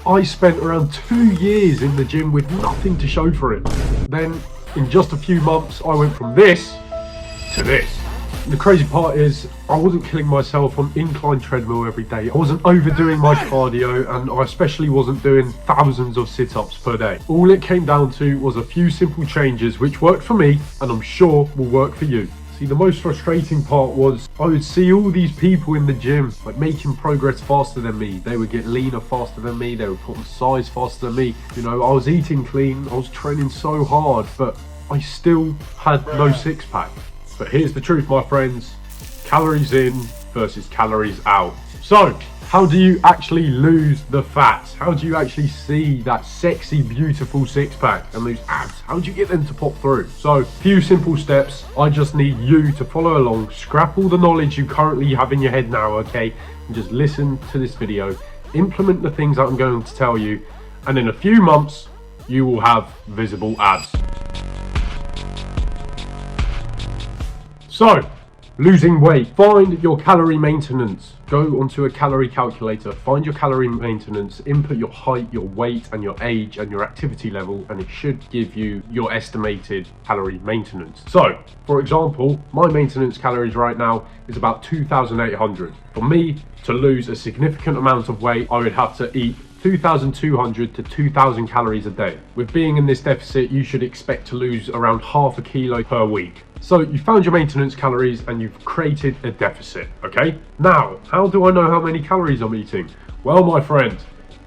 I spent around 2 years in the gym with nothing to show for it. Then, in just a few months, I went from this to this. The crazy part is, I wasn't killing myself on incline treadmill every day. I wasn't overdoing my cardio, and I especially wasn't doing thousands of sit-ups per day. All it came down to was a few simple changes which worked for me, and I'm sure will work for you. See, the most frustrating part was I would see all these people in the gym like making progress faster than me. They would get leaner faster than me. They would put on size faster than me. You know, I was eating clean. I was training so hard, but I still had no six-pack. But here's the truth, my friends. Calories in versus calories out. So, how do you actually lose the fat? How do you actually see that sexy, beautiful six-pack and lose abs? How do you get them to pop through? So, few simple steps. I just need you to follow along, scrap all the knowledge you currently have in your head now, okay? And just listen to this video, implement the things that I'm going to tell you, and in a few months, you will have visible abs. So, losing weight. Find your calorie maintenance. Go onto a calorie calculator, find your calorie maintenance, input your height, your weight, and your age, and your activity level, and it should give you your estimated calorie maintenance. So, for example, my maintenance calories right now is about 2,800. For me to lose a significant amount of weight, I would have to eat 2,200 to 2,000 calories a day. With being in this deficit, you should expect to lose around half a kilo per week. So you found your maintenance calories and you've created a deficit, okay? Now, how do I know how many calories I'm eating? Well, my friend,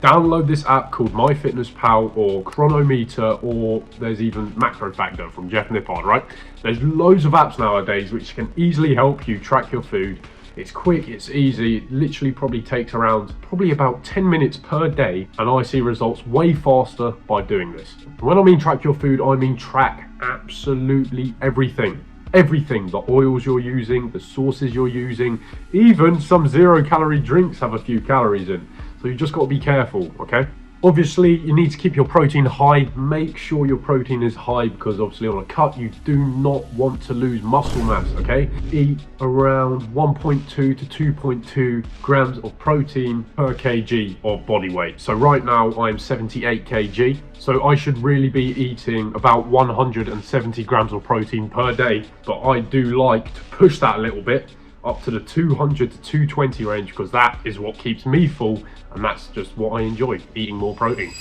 download this app called MyFitnessPal or Chronometer, or there's even MacroFactor from Jeff Nippard, right? There's loads of apps nowadays which can easily help you track your food. It's quick, it's easy, it literally probably takes around about 10 minutes per day, and I see results way faster by doing this. When I mean track your food, I mean track absolutely everything. Everything, the oils you're using, the sauces you're using, even some 0-calorie drinks have a few calories in. So you just got to be careful, okay? Obviously, you need to keep your protein high. Make sure your protein is high because obviously on a cut, you do not want to lose muscle mass, okay? Eat around 1.2 to 2.2 grams of protein per kg of body weight. So right now, I'm 78 kg. So I should really be eating about 170 grams of protein per day. But I do like to push that a little bit up to the 200 to 220 range because that is what keeps me full, and that's just what I enjoy, eating more protein.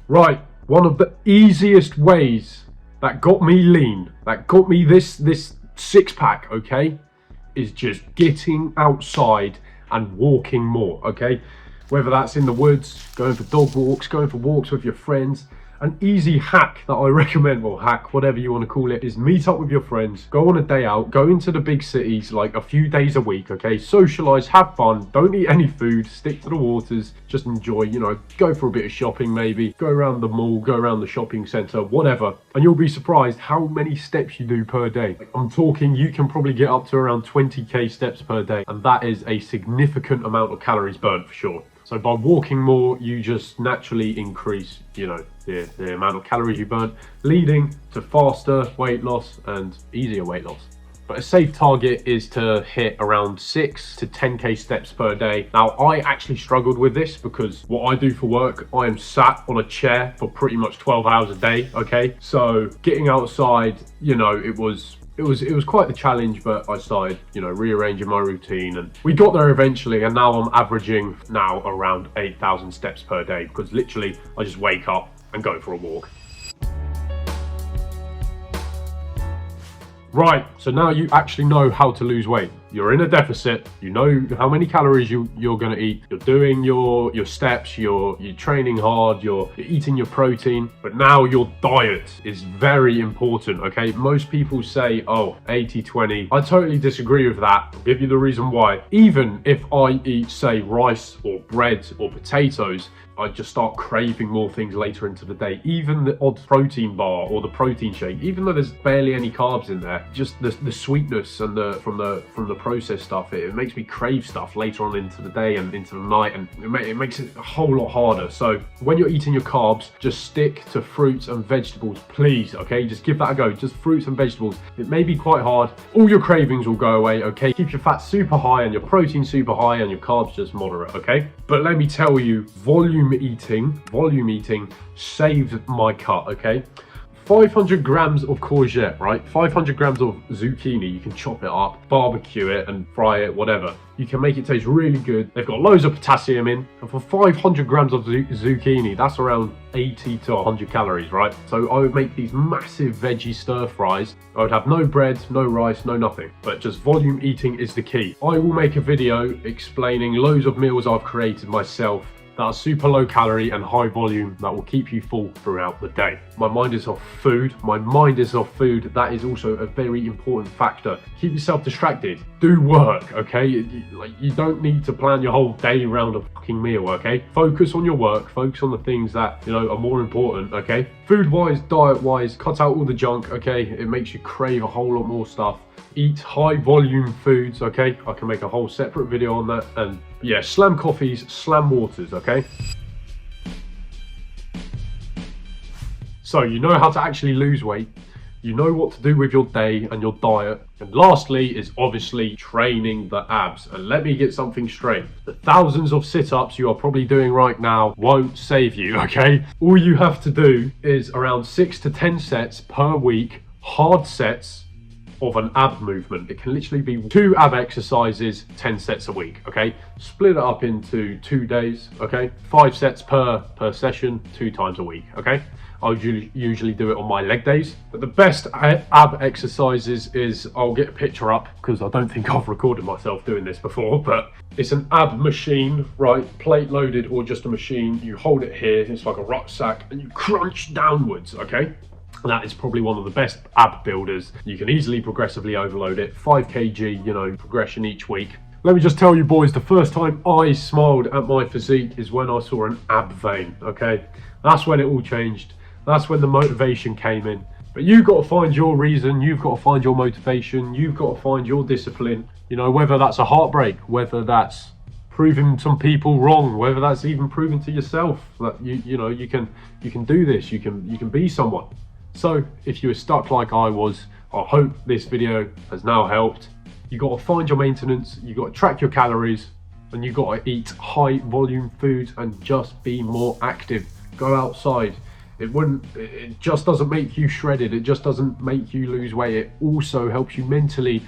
Right, one of the easiest ways that got me lean, that got me this six-pack, okay, is just getting outside and walking more, okay? Whether that's in the woods, going for dog walks, going for walks with your friends. An easy hack that I recommend, well, hack, whatever you want to call it, is meet up with your friends, go on a day out, go into the big cities like a few days a week, okay? Socialize, have fun, don't eat any food, stick to the waters, just enjoy, you know, go for a bit of shopping maybe, go around the mall, go around the shopping center, whatever. And you'll be surprised how many steps you do per day. I'm talking, you can probably get up to around 20k steps per day, and that is a significant amount of calories burned for sure. So by walking more, you just naturally increase, you know, the amount of calories you burn, leading to faster weight loss and easier weight loss. But a safe target is to hit around 6 to 10k steps per day. Now, I actually struggled with this because what I do for work, I am sat on a chair for pretty much 12 hours a day, okay? So getting outside, you know, it was quite the challenge, but I started, you know, rearranging my routine and we got there eventually, and now I'm averaging now around 8,000 steps per day because literally I just wake up and go for a walk. Right, so now you actually know how to lose weight. You're in a deficit, you know how many calories you're gonna eat, you're doing your steps, you're training hard, you're eating your protein, but now your diet is very important, okay? Most people say, oh, 80-20. I totally disagree with that. I'll give you the reason why. Even if I eat, say, rice or bread or potatoes, I just start craving more things later into the day. Even the odd protein bar or the protein shake, even though there's barely any carbs in there, just the sweetness and from the processed stuff, it makes me crave stuff later on into the day and into the night, and it makes it a whole lot harder. So when you're eating your carbs, just stick to fruits and vegetables, please. Okay, just give that a go. Just fruits and vegetables. It may be quite hard. All your cravings will go away. Okay, keep your fat super high and your protein super high and your carbs just moderate. Okay, but let me tell you, volume eating saved my cut. Okay, 500 grams of courgette, right? 500 grams of zucchini. You can chop it up, barbecue it and fry it, whatever. You can make it taste really good. They've got loads of potassium in, and for 500 grams of zucchini, that's around 80 to 100 calories, right? So I would make these massive veggie stir fries. I would have no bread, no rice, no nothing, but just volume eating is the key. I will make a video explaining loads of meals I've created myself that are super low calorie and high volume that will keep you full throughout the day. My mind is off food. That is also a very important factor. Keep yourself distracted. Do work, okay? You don't need to plan your whole day around a fucking meal, okay? Focus on your work. Focus on the things that, are more important, okay? Food-wise, diet-wise, cut out all the junk, okay? It makes you crave a whole lot more stuff. Eat high volume foods, okay? I can make a whole separate video on that. And yeah, slam coffees, slam waters, okay? So you know how to actually lose weight. You know what to do with your day and your diet. And lastly is obviously training the abs. And let me get something straight. The thousands of sit-ups you are probably doing right now won't save you, okay? All you have to do is around 6 to 10 sets per week, hard sets, of an ab movement. It can literally be 2 ab exercises, 10 sets a week, okay? Split it up into 2 days, okay? 5 sets per session, 2 times a week, okay? I would usually do it on my leg days. But the best ab exercises is, I'll get a picture up because I don't think I've recorded myself doing this before, but it's an ab machine, right? Plate loaded or just a machine. You hold it here, it's like a rucksack, and you crunch downwards, okay? That is probably one of the best ab builders. You can easily progressively overload it. 5 kg, progression each week. Let me just tell you boys, the first time I smiled at my physique is when I saw an ab vein, okay? That's when it all changed. That's when the motivation came in. But you've got to find your reason, you've got to find your motivation, you've got to find your discipline. Whether that's a heartbreak, whether that's proving some people wrong, whether that's even proving to yourself that you can do this, you can be someone. So if you were stuck like I was, I hope this video has now helped. You got to find your maintenance, you got to track your calories, and you got to eat high volume foods and just be more active. Go outside. It just doesn't make you shredded. It just doesn't make you lose weight. It also helps you mentally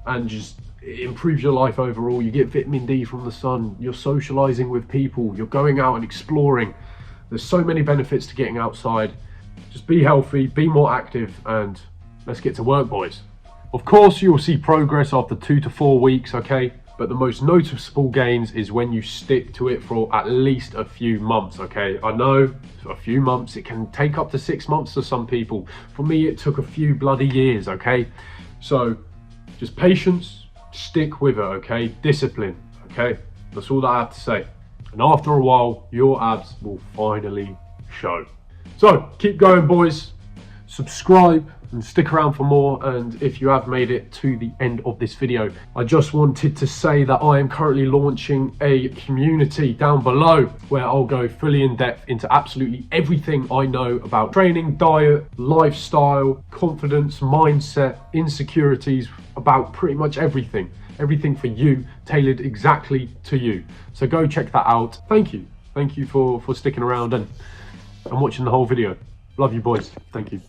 and just it improves your life overall. You get vitamin D from the sun. You're socializing with people. You're going out and exploring. There's so many benefits to getting outside. Just be healthy, be more active, and let's get to work, boys. Of course, you'll see progress after 2 to 4 weeks, okay? But the most noticeable gains is when you stick to it for at least a few months, okay? I know, a few months, it can take up to 6 months for some people. For me, it took a few bloody years, okay? So, just patience, stick with it, okay? Discipline, okay? That's all that I have to say. And after a while, your abs will finally show. So, keep going, boys. Subscribe and stick around for more. And if you have made it to the end of this video, I just wanted to say that I am currently launching a community down below where I'll go fully in depth into absolutely everything I know about training, diet, lifestyle, confidence, mindset, insecurities, about pretty much everything. Everything for you, tailored exactly to you. So go check that out. Thank you. Thank you for sticking around and watching the whole video. Love you, boys. Thank you.